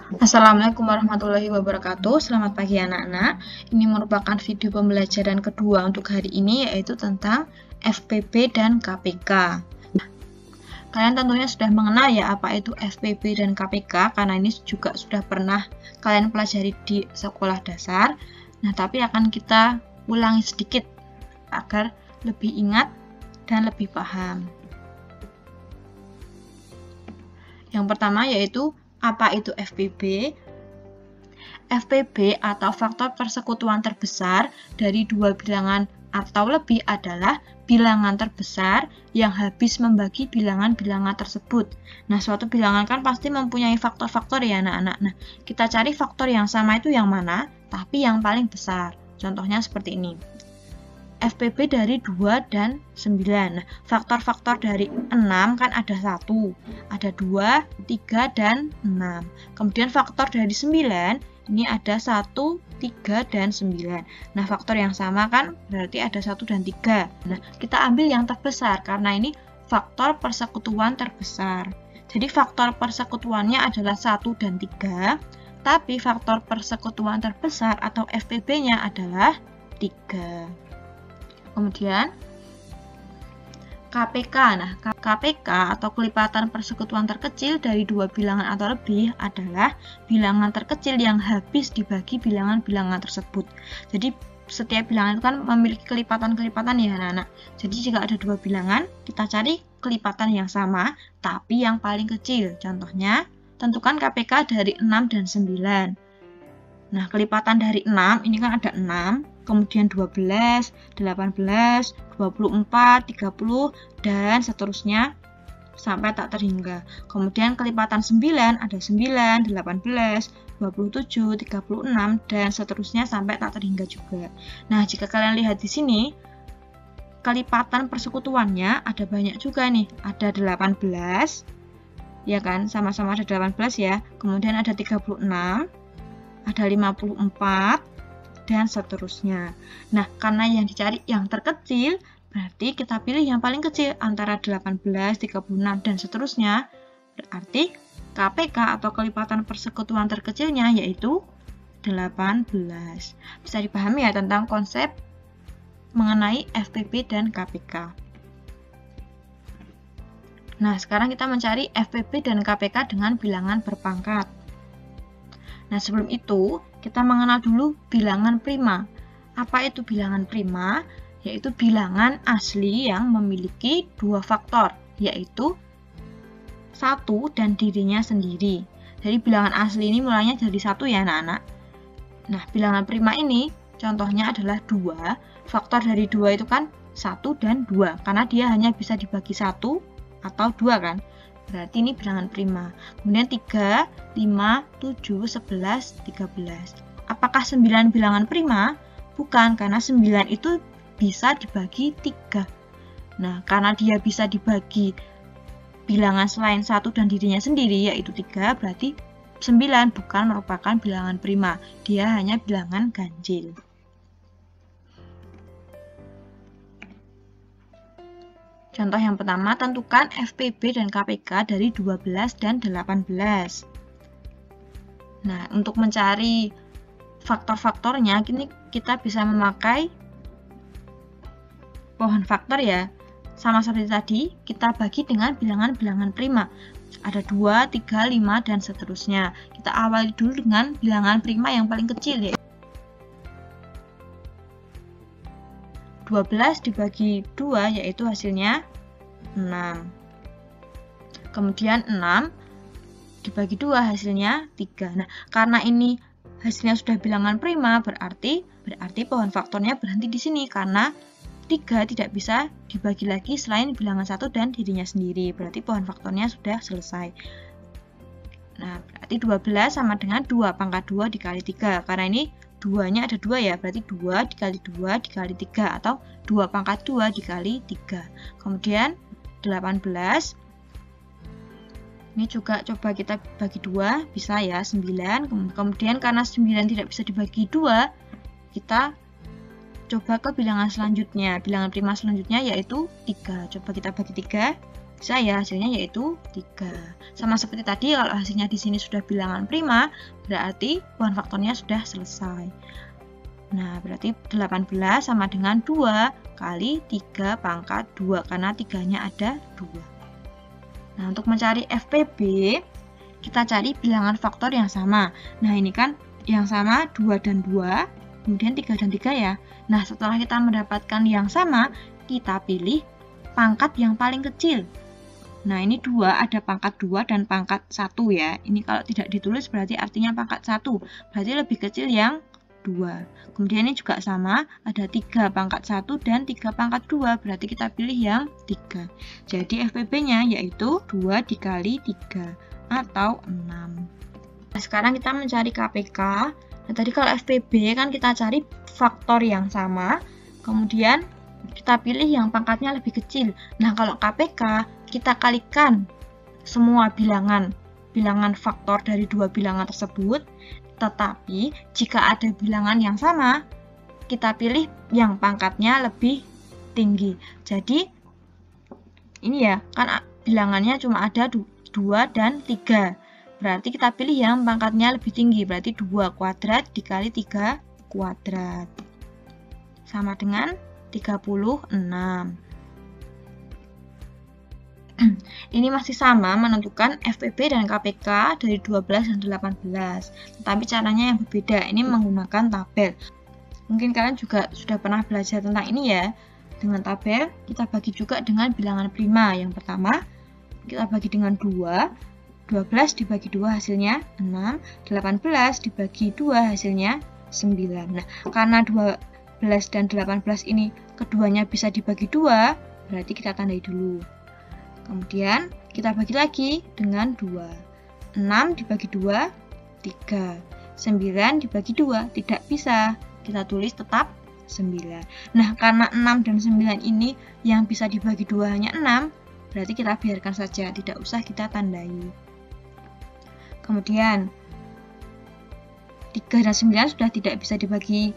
Assalamualaikum warahmatullahi wabarakatuh. Selamat pagi anak-anak. Ini merupakan video pembelajaran kedua untuk hari ini, yaitu tentang FPB dan KPK. Kalian tentunya sudah mengenal ya apa itu FPB dan KPK, karena ini juga sudah pernah kalian pelajari di sekolah dasar. Nah, tapi akan kita ulangi sedikit agar lebih ingat dan lebih paham. Yang pertama yaitu apa itu FPB? FPB atau faktor persekutuan terbesar dari dua bilangan atau lebih adalah bilangan terbesar yang habis membagi bilangan-bilangan tersebut. Nah, suatu bilangan kan pasti mempunyai faktor-faktor ya anak-anak. Nah, kita cari faktor yang sama itu yang mana, tapi yang paling besar. Contohnya seperti ini. FPB dari 2 dan 9. Nah, faktor-faktor dari 6 kan ada 1, ada 2, 3, dan 6. Kemudian faktor dari 9, ini ada 1, 3, dan 9. Nah, faktor yang sama kan berarti ada 1 dan 3. Nah, kita ambil yang terbesar karena ini faktor persekutuan terbesar. Jadi faktor persekutuannya adalah 1 dan 3, tapi faktor persekutuan terbesar atau FPB-nya adalah 3. Kemudian KPK. Nah, KPK atau kelipatan persekutuan terkecil dari dua bilangan atau lebih adalah bilangan terkecil yang habis dibagi bilangan-bilangan tersebut. Jadi setiap bilangan itu kan memiliki kelipatan-kelipatan ya anak-anak. Jadi jika ada dua bilangan, kita cari kelipatan yang sama tapi yang paling kecil. Contohnya, tentukan KPK dari 6 dan 9. Nah, kelipatan dari 6, ini kan ada 6, kemudian 12, 18, 24, 30, dan seterusnya sampai tak terhingga. Kemudian kelipatan 9, ada 9, 18, 27, 36, dan seterusnya sampai tak terhingga juga. Nah, jika kalian lihat di sini, kelipatan persekutuannya ada banyak juga nih, ada 18, ya kan, sama-sama ada 18 ya, kemudian ada 36, ada 54, dan seterusnya. Nah, karena yang dicari yang terkecil, berarti kita pilih yang paling kecil antara 18, 36, dan seterusnya. Berarti KPK atau kelipatan persekutuan terkecilnya yaitu 18. Bisa dipahami ya tentang konsep mengenai FPB dan KPK. Nah, sekarang kita mencari FPB dan KPK dengan bilangan berpangkat. Nah, sebelum itu, kita mengenal dulu bilangan prima. Apa itu bilangan prima? Yaitu bilangan asli yang memiliki dua faktor, yaitu 1 dan dirinya sendiri. Jadi bilangan asli ini mulainya dari 1 ya anak-anak. Nah, bilangan prima ini contohnya adalah 2. Faktor dari 2 itu kan 1 dan 2, karena dia hanya bisa dibagi 1 atau 2 kan. Berarti ini bilangan prima. Kemudian 3, 5, 7, 11, 13. Apakah 9 bilangan prima? Bukan, karena 9 itu bisa dibagi 3. Nah, karena dia bisa dibagi bilangan selain 1 dan dirinya sendiri, yaitu 3, berarti 9 bukan merupakan bilangan prima. Dia hanya bilangan ganjil. Contoh yang pertama, tentukan FPB dan KPK dari 12 dan 18. Nah, untuk mencari faktor-faktornya, kini kita bisa memakai pohon faktor ya. Sama seperti tadi, kita bagi dengan bilangan-bilangan prima. Ada 2, 3, 5, dan seterusnya. Kita awali dulu dengan bilangan prima yang paling kecil ya. 12 dibagi 2 yaitu hasilnya 6. Kemudian 6 dibagi 2 hasilnya 3. Nah, karena ini hasilnya sudah bilangan prima, berarti pohon faktornya berhenti di sini karena 3 tidak bisa dibagi lagi selain bilangan 1 dan dirinya sendiri. Berarti pohon faktornya sudah selesai. Nah, berarti 12 sama dengan 2 pangkat 2 dikali 3. Karena ini 2-nya ada 2 ya, berarti 2 dikali 2 dikali 3 atau 2 pangkat 2 dikali 3. Kemudian 18. Ini juga coba kita bagi 2, bisa ya, 9. Kemudian karena 9 tidak bisa dibagi 2, kita coba ke bilangan selanjutnya. Bilangan prima selanjutnya yaitu 3. Coba kita bagi 3. Bisa ya, hasilnya yaitu 3. Sama seperti tadi, kalau hasilnya di sini sudah bilangan prima, berarti pohon faktornya sudah selesai. Nah, berarti 18 sama dengan 2 kali 3 pangkat 2, karena 3-nya ada 2. Nah, untuk mencari FPB, kita cari bilangan faktor yang sama. Nah, ini kan yang sama 2 dan 2, kemudian 3 dan 3 ya. Nah, setelah kita mendapatkan yang sama, kita pilih pangkat yang paling kecil. Nah, ini 2, ada pangkat 2 dan pangkat 1 ya. Ini kalau tidak ditulis berarti artinya pangkat 1. Berarti lebih kecil yang 2. Kemudian ini juga sama, ada 3 pangkat 1 dan 3 pangkat 2. Berarti kita pilih yang 3. Jadi FPB-nya yaitu 2 dikali 3 atau 6. Nah, sekarang kita mencari KPK. Nah, tadi kalau FPB kan kita cari faktor yang sama, kemudian kita pilih yang pangkatnya lebih kecil. Nah, kalau KPK, kita kalikan semua bilangan faktor dari dua bilangan tersebut, tetapi jika ada bilangan yang sama, kita pilih yang pangkatnya lebih tinggi. Jadi, ini ya, kan bilangannya cuma ada 2 dan 3. Berarti kita pilih yang pangkatnya lebih tinggi, berarti 2 kuadrat dikali 3 kuadrat. Sama dengan 36. Ini masih sama menentukan FPB dan KPK dari 12 dan 18. Tetapi caranya yang berbeda, ini menggunakan tabel. Mungkin kalian juga sudah pernah belajar tentang ini ya. Dengan tabel, kita bagi juga dengan bilangan prima. Yang pertama, kita bagi dengan 2. 12 dibagi 2 hasilnya 6. 18 dibagi 2 hasilnya 9. Nah, karena 12 dan 18 ini keduanya bisa dibagi 2, berarti kita tandai dulu. Kemudian kita bagi lagi dengan 2. 6 dibagi 2, 3. 9 dibagi 2, tidak bisa. Kita tulis tetap 9. Nah, karena 6 dan 9 ini yang bisa dibagi 2 hanya 6, berarti kita biarkan saja, tidak usah kita tandai. Kemudian 3 dan 9 sudah tidak bisa dibagi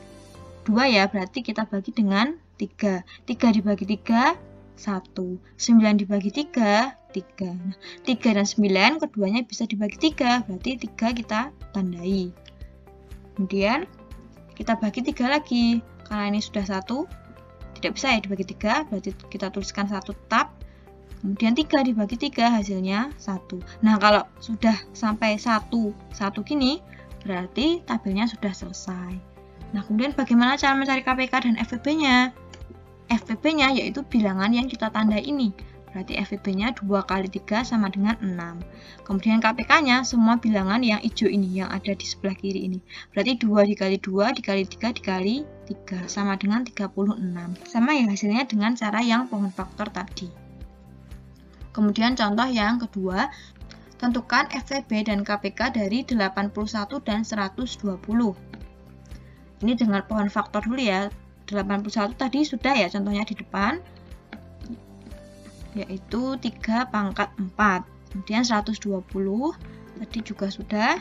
2 ya, berarti kita bagi dengan 3. 3 dibagi 3, 1. 9 dibagi 3, 3. Nah, 3 dan 9 keduanya bisa dibagi 3, berarti 3 kita tandai. Kemudian kita bagi 3 lagi, karena ini sudah 1, tidak bisa ya dibagi 3, berarti kita tuliskan 1 tetap. Kemudian 3 dibagi 3 hasilnya 1. Nah, kalau sudah sampai 1 gini, berarti tabelnya sudah selesai. Nah, kemudian bagaimana cara mencari KPK dan FPB-nya? FPB-nya yaitu bilangan yang kita tandai ini. Berarti FPB-nya 2 kali 3 sama dengan 6. Kemudian KPK-nya semua bilangan yang hijau ini, yang ada di sebelah kiri ini. Berarti 2 dikali 2 dikali 3 dikali 3 sama dengan 36. Sama ya hasilnya dengan cara yang pohon faktor tadi. Kemudian contoh yang kedua, tentukan FPB dan KPK dari 81 dan 120. Ini dengan pohon faktor dulu ya. 81 tadi sudah ya contohnya di depan, yaitu 3 pangkat 4. Kemudian 120 tadi juga sudah,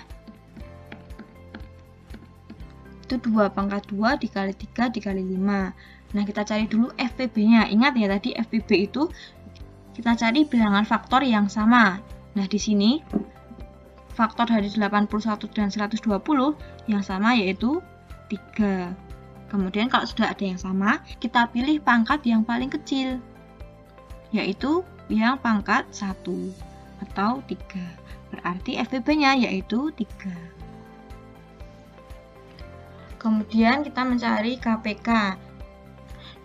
itu 2 pangkat 2 dikali 3 dikali 5. Nah, kita cari dulu FPB-nya. Ingat ya tadi FPB itu kita cari bilangan faktor yang sama. Nah, di sini faktor dari 81 dan 120 yang sama yaitu 3. Kemudian kalau sudah ada yang sama, kita pilih pangkat yang paling kecil, yaitu yang pangkat 1 atau 3. Berarti FPB-nya yaitu 3. Kemudian kita mencari KPK.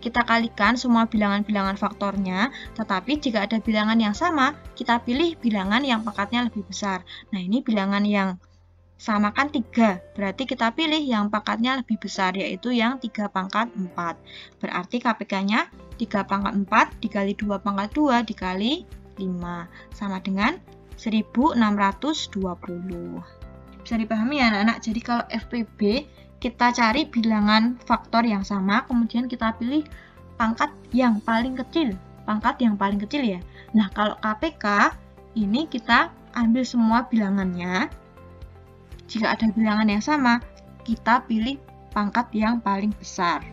Kita kalikan semua bilangan-bilangan faktornya, tetapi jika ada bilangan yang sama, kita pilih bilangan yang pangkatnya lebih besar. Nah, ini bilangan yang sama kan 3, berarti kita pilih yang pangkatnya lebih besar, yaitu yang 3 pangkat 4. Berarti KPK-nya 3 pangkat 4 dikali 2 pangkat 2 dikali 5, sama dengan 1620. Bisa dipahami ya anak-anak? Jadi kalau FPB, kita cari bilangan faktor yang sama, kemudian kita pilih pangkat yang paling kecil. Pangkat yang paling kecil ya. Nah, kalau KPK, ini kita ambil semua bilangannya. Jika ada bilangan yang sama, kita pilih pangkat yang paling besar.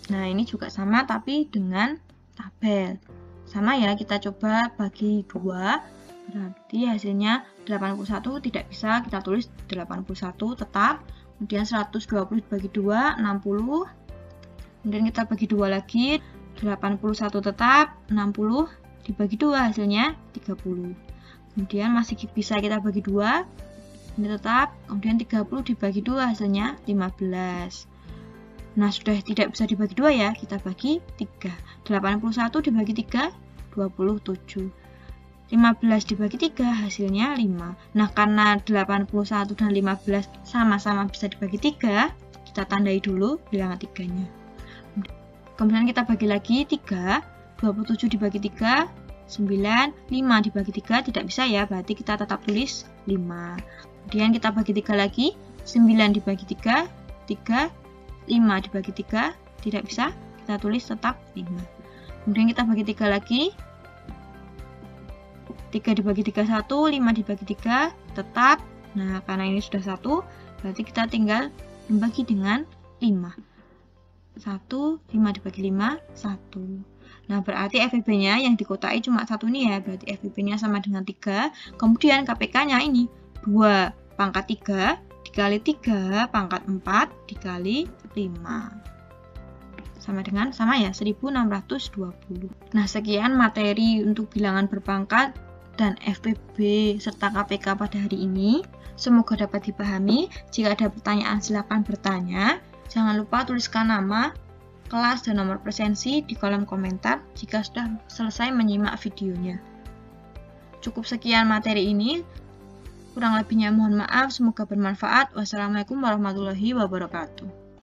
Nah, ini juga sama tapi dengan tabel. Sama ya, kita coba bagi 2. Berarti hasilnya 81 tidak bisa, kita tulis 81 tetap. Kemudian 120 dibagi 2, 60. Kemudian kita bagi 2 lagi, 81 tetap, 60 dibagi 2 hasilnya 30. Kemudian masih bisa kita bagi 2, ini tetap, kemudian 30 dibagi 2 hasilnya 15. Nah, sudah tidak bisa dibagi 2 ya, kita bagi 3. 81 dibagi 3, 27. 15 dibagi 3 hasilnya 5. Nah, karena 81 dan 15 sama-sama bisa dibagi 3, kita tandai dulu bilangan 3-nya. Kemudian kita bagi lagi 3, 27 dibagi 3, 9, 5 dibagi 3 tidak bisa ya, berarti kita tetap tulis 5. Kemudian kita bagi 3 lagi, 9 dibagi 3, 3, 5 dibagi 3 tidak bisa, kita tulis tetap 5. Kemudian kita bagi 3 lagi, 3 dibagi 3 1, 5 dibagi 3 tetap. Nah, karena ini sudah 1, berarti kita tinggal membagi dengan 5. 1, 5 dibagi 5, 1. Nah, berarti FEB-nya yang dikotai cuma 1 nih ya, berarti FEB-nya sama dengan 3. Kemudian KPK-nya ini 2 pangkat 3 dikali 3 pangkat 4 dikali 5. Sama ya, 1620. Nah, sekian materi untuk bilangan berpangkat dan FEB serta KPK pada hari ini. Semoga dapat dipahami. Jika ada pertanyaan silakan bertanya. Jangan lupa tuliskan nama, kelas, dan nomor presensi di kolom komentar jika sudah selesai menyimak videonya. Cukup sekian materi ini. Kurang lebihnya mohon maaf, semoga bermanfaat. Wassalamualaikum warahmatullahi wabarakatuh.